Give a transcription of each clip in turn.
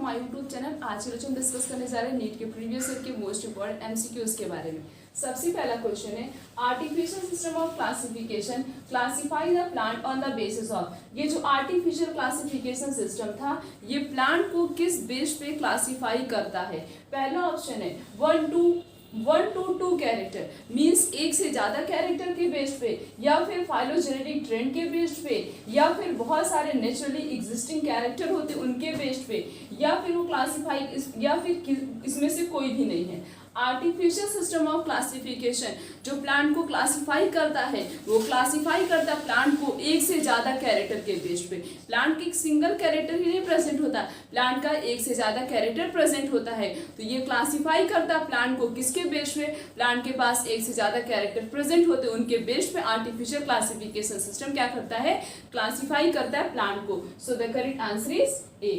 My YouTube channel. आज के हम डिस्कस करने जा रहे हैं नीट के प्रीवियस ईयर के मोस्ट इंपोर्टेंट एमसीक्यूज के बारे में। सबसे पहला क्वेश्चन है artificial system of classification classify the plant on the basis of. ये जो आर्टिफिशियल क्लासिफिकेशन सिस्टम था ये प्लांट को किस बेस पे क्लासिफाई करता है। पहला ऑप्शन है 1 to 2 कैरेक्टर मीन्स एक से ज्यादा कैरेक्टर के बेस पे, या फिर फाइलोजेनेटिक ट्रेंड के बेस पे, या फिर बहुत सारे नेचुरली एग्जिस्टिंग कैरेक्टर होते उनके बेस पे, या फिर वो क्लासिफाई या फिर इसमें से कोई भी नहीं है। आर्टिफिशियल सिस्टम ऑफ क्लासिफिकेशन जो प्लांट को क्लासिफाई करता है वो क्लासिफाई करता है प्लांट को एक से ज्यादा कैरेक्टर के बेस पे। प्लांट की सिंगल कैरेक्टर ही नहीं प्रेजेंट होता, प्लांट का एक से ज्यादा कैरेक्टर प्रेजेंट होता है। तो ये क्लासिफाई करता है प्लांट को किसके बेस पे, प्लांट के पास एक से ज्यादा कैरेक्टर प्रेजेंट होते उनके बेस पे आर्टिफिशियल क्लासिफिकेशन सिस्टम क्या करता है, क्लासिफाई करता है प्लांट को। सो the correct answer is A.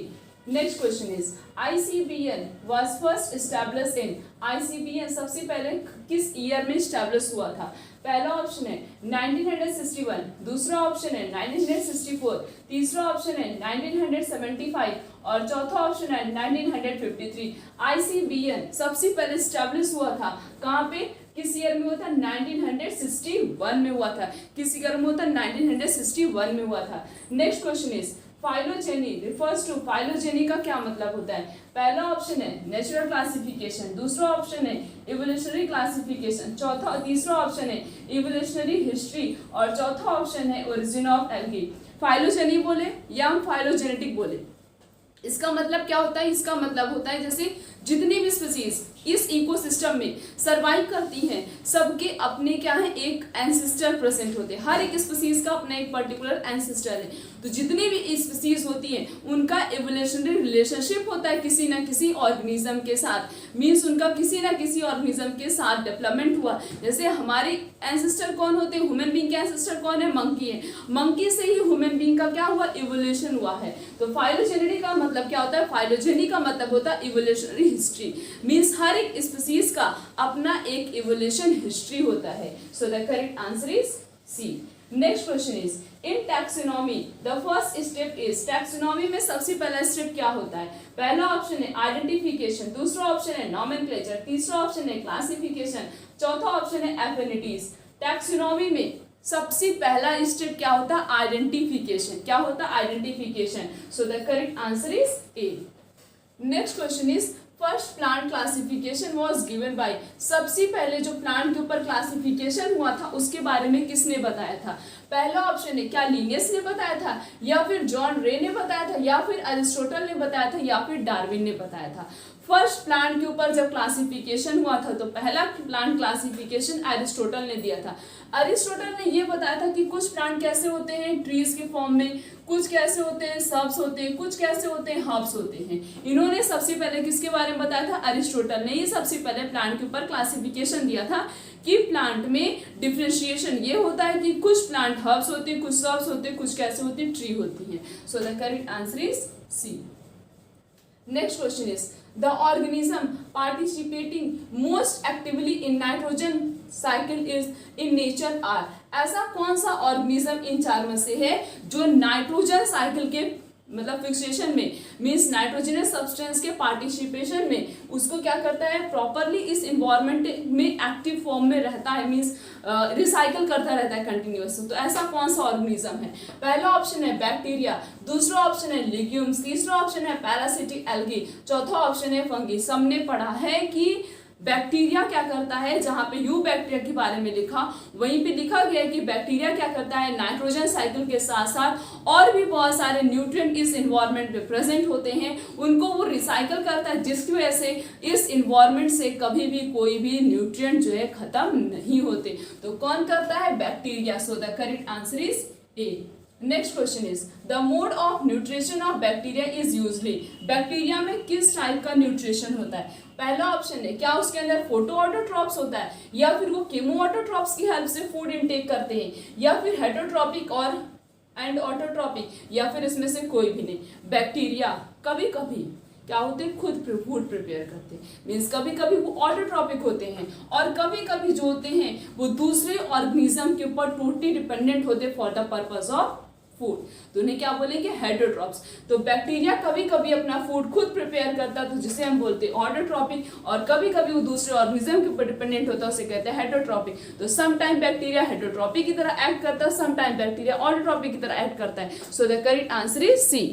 Next question is ICBN was first established in। ICBN सबसे पहले किस ईयर में स्टैब्लिश हुआ था। पहला ऑप्शन है 1961, दूसरा ऑप्शन है 1964, तीसरा ऑप्शन है 1975 और चौथा ऑप्शन है 1953। ICBN सबसे पहले स्टैब्लिश हुआ था कहाँ पे, किस ईयर में हुआ था, 1961 में हुआ था। किस ईयर में हुआ था, 1961 में हुआ था। Next question is phylogeny refers to. Phylogeny का क्या मतलब होता है। पहला ऑप्शन है नेचुरल क्लासिफिकेशन, दूसरा ऑप्शन है इवोल्यूशनरी क्लासिफिकेशन, तीसरा ऑप्शन है इवोल्यूशनरी हिस्ट्री और चौथा ऑप्शन है ओरिजिन ऑफ एल्गी। फाइलोजेनी बोले या हम फाइलोजेनेटिक बोले, इसका मतलब क्या होता है, इसका मतलब होता है जैसे जितनी भी स्पीसीज इस इकोसिस्टम में सरवाइव करती हैं सबके अपने क्या है, एक एंसेस्टर प्रेजेंट होते हैं। हर एक स्पीसीज का अपना एक पर्टिकुलर एंसेस्टर है। तो जितनी भी स्पीसीज होती हैं उनका एवोल्यूशनरी रिलेशनशिप होता है किसी ना किसी ऑर्गेनिज्म के साथ, मीन्स उनका किसी ना किसी ऑर्गेनिज्म के साथ डेवलपमेंट हुआ। जैसे हमारे एंसेस्टर कौन होते हैं, ह्यूमन बींग के एंसेस्टर कौन है, मंकी है। मंकी से ही ह्यूमन बींग का क्या हुआ, इवोल्यूशन हुआ है। तो फाइलोजेनेटी का मतलब क्या होता है, फाइलोजेनी का मतलब होता है इवोल्यूशनरी हिस्ट्री, मीन्स हर एक स्पीसीज का अपना एक इवोल्यूशन हिस्ट्री होता है। So the correct answer is C. Next question is in taxonomy the first step is. Taxonomy में सबसे पहला स्टेप क्या होता है। पहला ऑप्शन है आइडेंटिफिकेशन, दूसरा ऑप्शन है नॉमेनक्लेचर, तीसरा ऑप्शन है क्लासिफिकेशन, चौथा ऑप्शन है एफिनिटीज। टैक्सोनॉमी में सबसे पहला स्टेप क्या होता है, आइडेंटिफिकेशन। क्या होता है, identification. So the correct answer is A. Next question is first plant classification was given by. सबसे पहले जो प्लांट के ऊपर क्लासिफिकेशन हुआ था उसके बारे में किसने बताया था। पहला ऑप्शन है क्या लिनियस ने बताया था, या फिर जॉन रे ने बताया था, या फिर अरिस्टोटल ने बताया था, या फिर डार्विन ने बताया था। फर्स्ट प्लांट के ऊपर जब क्लासिफिकेशन हुआ था तो पहला प्लांट क्लासिफिकेशन अरिस्टोटल ने दिया था। अरिस्टोटल ने ये बताया था कि कुछ प्लांट कैसे होते हैं ट्रीज के फॉर्म में, कुछ कैसे होते हैं सर्ब्स होते हैं, कुछ कैसे होते हैं हर्ब्स होते हैं। इन्होंने सबसे पहले किसके बारे में बताया था, अरिस्टोटल ने ही सबसे पहले प्लांट के ऊपर क्लासिफिकेशन दिया था कि प्लांट में डिफरेंशिएशन ये होता है कि कुछ प्लांट हर्ब्स होते हैं, कुछ सर्ब्स होते हैं, कुछ कैसे होते हैं, ट्री होती है। So the correct answer is C. Next question is the organism participating most actively in nitrogen cycle is in nature are. ऐसा कौन सा ऑर्गेनिज्म इन चार में से है जो नाइट्रोजन साइकिल के मतलब फिक्सेशन में, मीन्स नाइट्रोजनस सब्सटेंस के पार्टिसिपेशन में उसको क्या करता है, प्रॉपरली इस इन्वायरमेंट में एक्टिव फॉर्म में रहता है, मीन्स रिसाइकल करता रहता है कंटिन्यूअस। तो ऐसा कौन सा ऑर्गेनिज्म है। पहला ऑप्शन है बैक्टीरिया, दूसरा ऑप्शन है लिग्यूम्स, तीसरा ऑप्शन है पैरासिटिक एल्गी, चौथा ऑप्शन है फंगी। सबने पढ़ा है कि बैक्टीरिया क्या करता है, जहां पे यू बैक्टीरिया के बारे में लिखा वहीं पे लिखा गया कि बैक्टीरिया क्या करता है, नाइट्रोजन साइकिल के साथ साथ और भी बहुत सारे न्यूट्रिएंट इस इन्वायरमेंट में प्रेजेंट होते हैं उनको वो रिसाइकल करता है, जिसकी वजह से इस इन्वायरमेंट से कभी भी कोई भी न्यूट्रिएंट जो है खत्म नहीं होते। तो कौन करता है, bacteria. So the correct answer is A. Next question is the mode of nutrition of bacteria is usually. Bacteria में किस टाइप का न्यूट्रिशन होता है। पहला ऑप्शन है क्या उसके अंदर फोटो ऑटोट्रॉप्स होता है, या फिर वो केमो ऑटोट्रॉप्स की हेल्प से फूड इनटेक करते हैं, या फिर हेटरोट्रॉपिक और एंड ऑटोट्रॉपिक, या फिर इसमें से कोई भी नहीं। बैक्टीरिया कभी कभी क्या होते हैं, खुद फूड प्रिपेयर करते हैं, मीन्स कभी कभी वो ऑटोट्रॉपिक होते हैं और कभी कभी जो होते हैं वो दूसरे ऑर्गेनिज्म के ऊपर टोटली डिपेंडेंट होते for the purpose of food, तो उन्हें क्या बोलेंगे, हेटरोट्रॉप्स। तो बैक्टीरिया कभी कभी अपना फूड खुद प्रिपेयर करता है, तो जिसे हम बोलते हैं ऑटोट्रॉपिक, और कभी कभी वो दूसरे ऑर्गेनिज्म के ऊपर डिपेंडेंट होता है, उसे कहते हैं हेटरोट्रॉपिक। तो सम टाइम बैक्टीरिया हेटरोट्रॉपिक की तरह एक्ट करता है, सम टाइम बैक्टीरिया ऑटोट्रॉपिक की तरह एक्ट करता है। So the correct answer is C.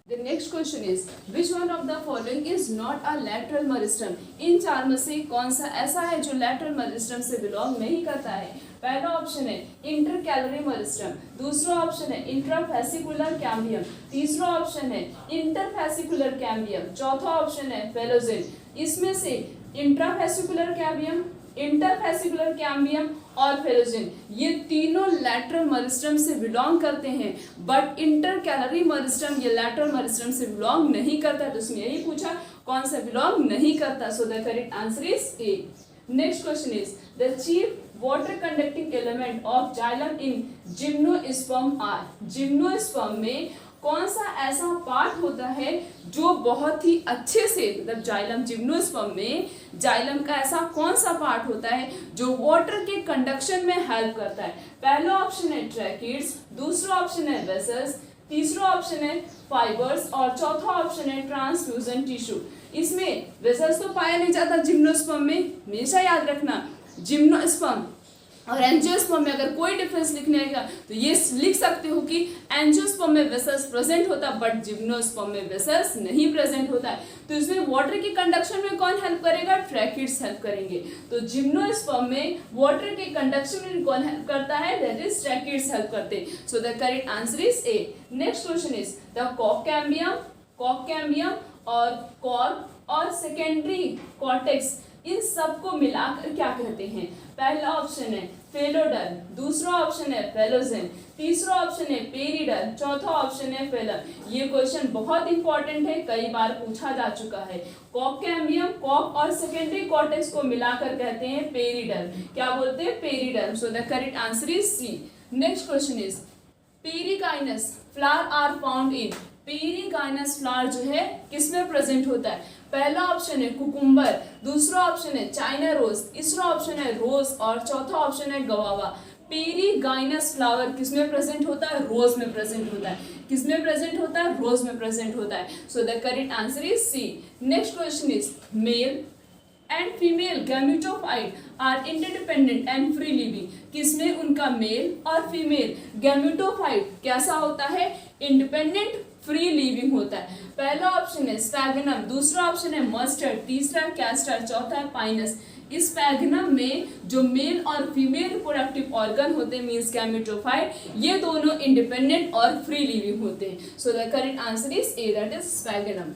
The next question is which one of the following is not a lateral meristem? इन चार में से कौन सा ऐसा है जो lateral meristem से बिलोंग नहीं करता है? पहला ऑप्शन है इंटरकैलरी मेरिस्टम, दूसरा ऑप्शन है इंट्राफेसिकुलर कैम्बियम, तीसरा ऑप्शन है इंटरफेसिकुलर कैम्बियम, चौथा ऑप्शन है फेलोजेन। इसमें से इंट्राफेसिकुलर कैम्बियम, इंटरफेसिकुलर कैम्बियम और फेलोजेन ये तीनों लैटरल मेरिस्टम से बिलोंग करते हैं, बट इंटरकैलरी मेरिस्टम ये लैटरल मेरिस्टम से बिलोंग नहीं करता है। तो उसमें यही पूछा कौन सा बिलोंग नहीं करता। So the correct answer is A. Next question is the chief water conducting element of xylem in gymnosperm are. Gymnosperm में कौन सा ऐसा पार्ट होता है जो बहुत ही अच्छे से, मतलब जाइलम जिम्नोस्पर्म में जाइलम का ऐसा कौन सा पार्ट होता है जो वाटर के कंडक्शन में हेल्प करता है? पहला ऑप्शन है ट्रैकिड्स, दूसरा ऑप्शन है वेसल्स, तीसरा ऑप्शन है फाइबर्स और चौथा ऑप्शन है ट्रांसफ्यूजन टिश्यू। इसमें वेसल्स तो पाया नहीं जाता जिम्नोस्पर्म में, हमेशा याद रखना जिम्नोस्पर्म और एंजियोस्पर्म में अगर कोई डिफरेंस लिखने का तो ये लिख सकते हो कि एंजियोस्पर्म में वेसल्स प्रेजेंट होता है बट जिम्नोस्पर्म में वेसल्स नहीं प्रेजेंट होता है। तो इसमें वाटर के कंडक्शन में कौन हेल्प करेगा? ट्रैकिड्स हेल्प करेंगे। तो जिम्नोस्पर्म में वाटर के कंडक्शन में कौन हेल्प करता है? दैट इज ट्रैकिड्स हेल्प करते हैं। So the correct answer is A. Next question is the cork cambium और कॉर्क और सेकेंडरी कॉर्टेक्स, इन सबको मिलाकर क्या कहते हैं? पहला ऑप्शन है फेलोडर, दूसरा ऑप्शन है फेलोजेन, तीसरा ऑप्शन है पेरिडर, चौथा ऑप्शन है फेलम। ये क्वेश्चन बहुत इंपॉर्टेंट है, कई बार पूछा जा चुका है। कॉककैम्बियम, कॉक और सेकेंडरी कॉर्टेक्स को मिलाकर कहते हैं पेरिडर। क्या बोलते हैं? Periderm. So the correct answer is C. Next question is perigynous flower are found in. Perigynous flower जो है किसमें प्रेजेंट होता है? पहला ऑप्शन है कुकुम्बर, दूसरा ऑप्शन है चाइना रोज, तीसरा ऑप्शन है रोज और चौथा ऑप्शन है गवावा। पेरिगाइनस फ्लावर किसमें प्रेजेंट होता है? रोज में प्रेजेंट होता है। किसमें प्रेजेंट होता है? रोज में प्रेजेंट होता है। So the correct answer is C. Next question is male and female gametophyte are interdependent and free living. किसमें उनका मेल और फीमेल गैमेटोफाइट कैसा होता है? इंडिपेंडेंट फ्री लिविंग होता है। पहला ऑप्शन है स्पैगनम, दूसरा ऑप्शन है मस्टर्ड, तीसरा कैस्टर, चौथा है पाइनस। इस स्पैगनम में जो मेल और फीमेल रिप्रोडक्टिव ऑर्गन होते हैं मींस गैमेटोफाइट, ये दोनों इंडिपेंडेंट और फ्री लिविंग होते हैं। So the correct answer is A, that is sphagnum.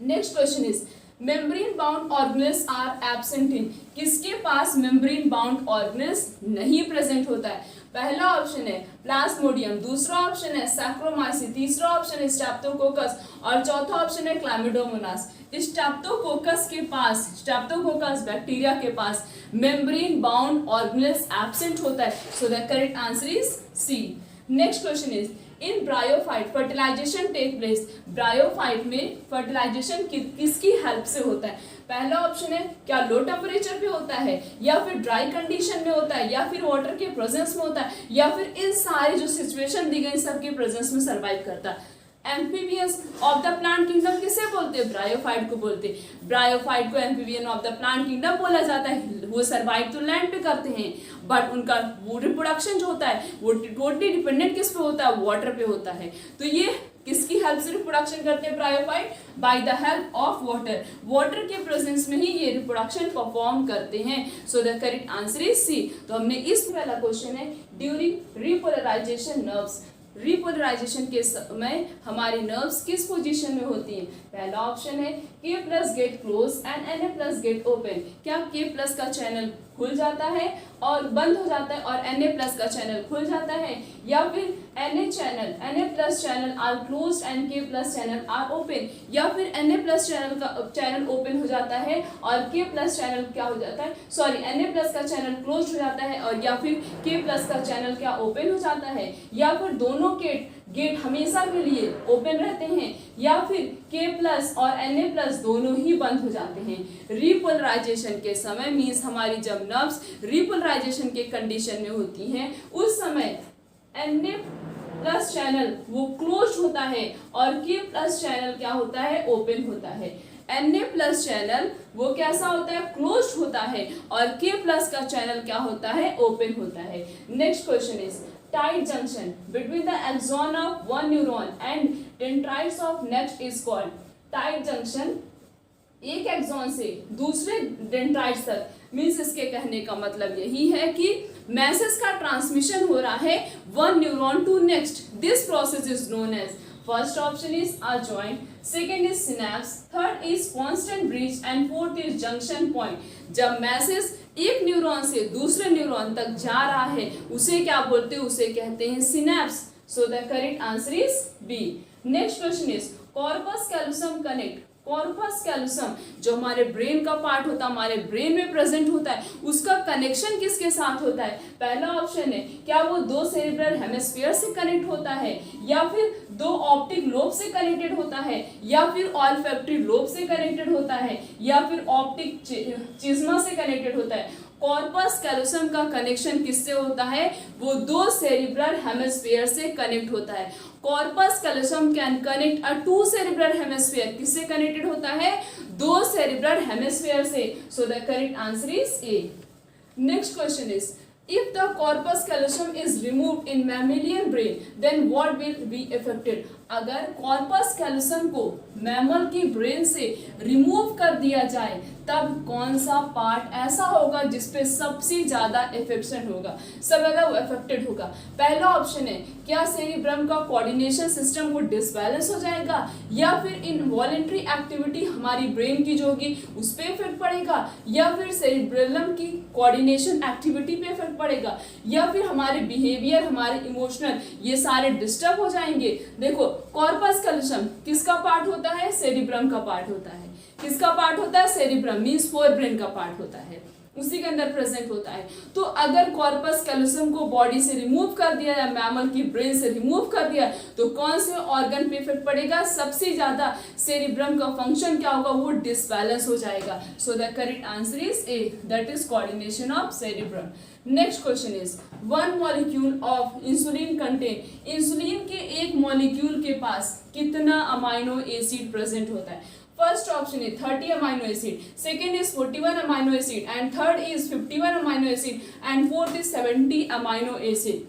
Next question is membrane bound organelles are absent in. किसके पास मेम्ब्रेन बाउंड ऑर्गेनेल्स नहीं प्रेजेंट होता है? पहला ऑप्शन है प्लाज्मोडियम, दूसरा ऑप्शन है सैक्रोमाइसी, तीसरा ऑप्शन है स्ट्रेप्टोकोकस और चौथा ऑप्शन है क्लैमिडोमोनास। स्ट्रेप्टोकोकस के पास, स्ट्रेप्टोकोकस बैक्टीरिया के पास मेम्ब्रेन बाउंड ऑर्गेनेल्स एब्सेंट होता है। So the correct answer is C. Next question is in bryophyte fertilization take place. Bryophyte में फर्टिलाइजेशन किसकी हेल्प से होता है? पहला ऑप्शन है क्या लो टेम्परेचर पे होता है, या फिर ड्राई कंडीशन में होता है, या फिर वाटर के प्रेजेंस में होता है, या फिर इन सारे जो सिचुएशन दी गई सबके प्रेजेंस में सर्वाइव करता है। Amphibians of the plant kingdom किसे बोलते हैं? ब्रायोफाइट को बोलते हैं। ब्रायोफाइट को amphibian of the plant kingdom बोला जाता है। वो सर्वाइव तो लैंड पे करते हैं बट उनका वो रिप्रोडक्शन जो होता है वो टोटली डिपेंडेंट किस पे होता है? वाटर पे होता है। तो ये किसकी हेल्प से रिप्रोडक्शन करते हैं bryophyte? By the help of water. Water के प्रेजेंस में ही ये रिप्रोडक्शन परफॉर्म करते हैं। So the correct answer is C. तो हमने इस पहला क्वेश्चन है ड्यूरिंग रिपोलराइजेशन नर्व्स। रिपोलराइजेशन के समय हमारी नर्व्स किस पोजीशन में होती हैं? पहला ऑप्शन है K plus gate close and Na plus gate open. क्या K प्लस का चैनल खुल जाता है और बंद हो जाता है और Na प्लस का चैनल खुल जाता है, या फिर Na plus channel are close and K plus channel are open, या फिर Na प्लस चैनल का चैनल ओपन हो जाता है और K प्लस चैनल क्या हो जाता है, सॉरी Na प्लस का चैनल क्लोज हो जाता है और या फिर K प्लस का चैनल क्या ओपन हो जाता है, या फिर दोनों के गेट हमेशा के लिए ओपन रहते हैं या फिर K+ और Na+ दोनों ही बंद हो जाते हैं। रिपोलराइजेशन के समय मीन्स हमारी जब नर्व्स रिपोलराइजेशन के कंडीशन में होती हैं उस समय Na+ चैनल वो क्लोज होता है और K+ चैनल क्या होता है, ओपन होता है। Na+ चैनल वो कैसा होता है, क्लोज होता है और K+ का चैनल क्या होता है, ओपन होता है। Next question is tight junction between the axon of one neuron and dendrites of next is called. Tight junction एक एक्सॉन से दूसरे डेंड्राइट्स तक मीन्स इसके कहने का मतलब यही है कि मैसेज का ट्रांसमिशन हो रहा है one neuron to next. This process is known as first option is a joint, second is synapse, third is constant bridge and fourth is junction point. जब मैसेज एक न्यूरॉन से दूसरे न्यूरॉन तक जा रहा है उसे क्या बोलते हैं, उसे कहते हैं synapse. So the correct answer is B. Next question is corpus callosum connect. Corpus callosum जो हमारे ब्रेन का पार्ट होता है, हमारे ब्रेन में प्रेजेंट होता है, उसका कनेक्शन किसके साथ होता है। पहला ऑप्शन है क्या वो दो सेरिब्रल हेमिस्फीयर से कनेक्ट होता है या फिर दो ऑप्टिक लोब से कनेक्टेड होता है या फिर ऑल्फैक्टरी लोब से कनेक्टेड होता है या फिर ऑप्टिक चिज्मा से कनेक्टेड होता है। कॉर्पस कैलोसम का कनेक्शन किससे होता है, वो दो सेरिब्रल हेमिस्फीयर से कनेक्ट होता है। Corpus callosum can connect a to cerebral hemisphere, किससे कनेक्टेड होता है, दो सेरिब्रल हेमिस्फीयर से। सो the correct answer is A. Next question is if the corpus callosum is removed in mammalian brain then what will be affected। अगर corpus callosum को mammal की brain से remove कर दिया जाए तब कौन सा पार्ट ऐसा होगा जिसपे सबसे ज्यादा इफेक्शन होगा, सबसे ज्यादा वो अफेक्टेड होगा। पहला ऑप्शन है क्या सेरिब्रम का कोऑर्डिनेशन सिस्टम वो डिसबैलेंस हो जाएगा या फिर इनवॉलेंट्री एक्टिविटी हमारी ब्रेन की जो होगी उस पर इफेक्ट पड़ेगा या फिर सेरिब्रम की कोऑर्डिनेशन एक्टिविटी पे इफेक्ट पड़ेगा या फिर हमारे बिहेवियर, हमारे इमोशनल, ये सारे डिस्टर्ब हो जाएंगे। देखो कॉर्पस कैलोसम किसका पार्ट होता है, सेरिब्रम का पार्ट होता है। किसका पार्ट होता है, सेरिब्रम मींस फोर ब्रेन का पार्ट होता है, उसी के अंदर प्रेजेंट होता है। तो अगर कॉर्पस कैलोसम को बॉडी से रिमूव कर दिया या मैमल की ब्रेन से रिमूव कर दिया तो कौन से ऑर्गन पे इफेक्ट पड़ेगा, सबसे ज्यादा सेरिब्रम का फंक्शन क्या होगा, वो डिसबैलेंस हो जाएगा। सो the correct answer is A, that is coordination of cerebrum. Next question is one molecule of insulin contain. Insulin के एक मॉलिक्यूल के पास कितना अमाइनो एसिड प्रेजेंट होता है। First option is 30 amino acid, second is 41 amino acid and third is 51 amino acid and fourth is 70 amino acid।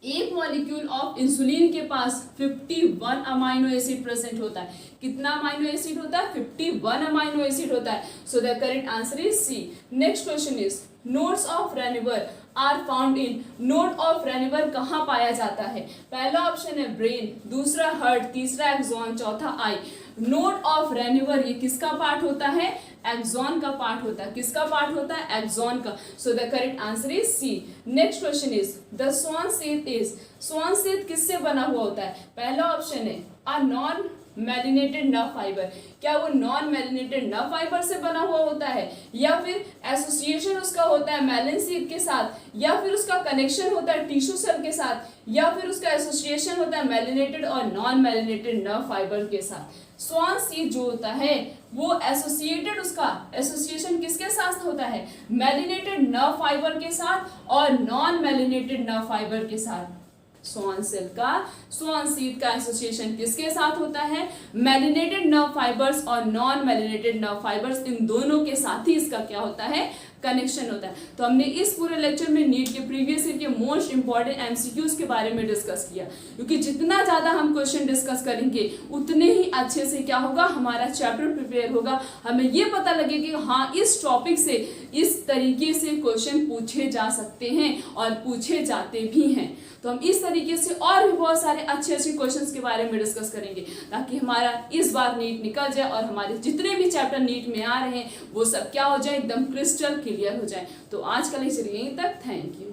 एक molecule of insulin के पास 51 amino acid present होता है। कितना अमाइनो एसिड होता है, 51 अमाइनो एसिड होता है। So the correct answer is C. Next question is nodes of Ranvier are found in. Node of Ranvier कहाँ पाया जाता है। पहला ऑप्शन है ब्रेन, दूसरा हार्ट, तीसरा एक्सॉन, चौथा आई। नोड ऑफ रेनिवर ये किसका पार्ट होता है, एक्सॉन का पार्ट होता है। किसका पार्ट होता है, एक्सॉन का। So the correct answer is C. Next question is the Schwann sheath is. Schwann sheath किससे बना हुआ होता है। पहला ऑप्शन है a non myelinated nerve fiber. क्या वो नॉन मेलिनेटेड नर्व फाइबर से बना हुआ होता है या फिर एसोसिएशन उसका होता है मेलिन सीट के साथ या फिर उसका कनेक्शन होता है टिश्यू सेल के साथ या फिर उसका एसोसिएशन होता है मेलिनेटेड और नॉन मेलिनेटेड नर्व फाइबर के साथ। स्वान सीड जो होता है वो एसोसिएटेड, उसका एसोसिएशन किसके साथ होता है, मेलिनेटेड नर्व फाइबर के साथ और नॉन मेलिनेटेड नर्व फाइबर के साथ। स्वान सेल का, स्वान सीड का एसोसिएशन किसके साथ होता है, मेलिनेटेड नर्व फाइबर्स और नॉन मेलिनेटेड नर्व फाइबर्स, इन दोनों के साथ ही इसका क्या होता है, कनेक्शन होता है। तो हमने इस पूरे लेक्चर में नीट के प्रीवियस ईयर के मोस्ट इंपॉर्टेंट एमसीक्यूज के बारे में डिस्कस किया, क्योंकि जितना ज्यादा हम क्वेश्चन डिस्कस करेंगे उतने ही अच्छे से क्या होगा, हमारा चैप्टर प्रिपेयर होगा। हमें ये पता लगेगा कि हाँ इस टॉपिक से इस तरीके से क्वेश्चन पूछे जा सकते हैं और पूछे जाते भी हैं। तो हम इस तरीके से और भी बहुत सारे अच्छे अच्छे क्वेश्चंस के बारे में डिस्कस करेंगे ताकि हमारा इस बार नीट निकल जाए और हमारे जितने भी चैप्टर नीट में आ रहे हैं वो सब क्या हो जाए, एकदम क्रिस्टल क्लियर हो जाए। तो आज का लेक्चर यहीं तक। Thank you.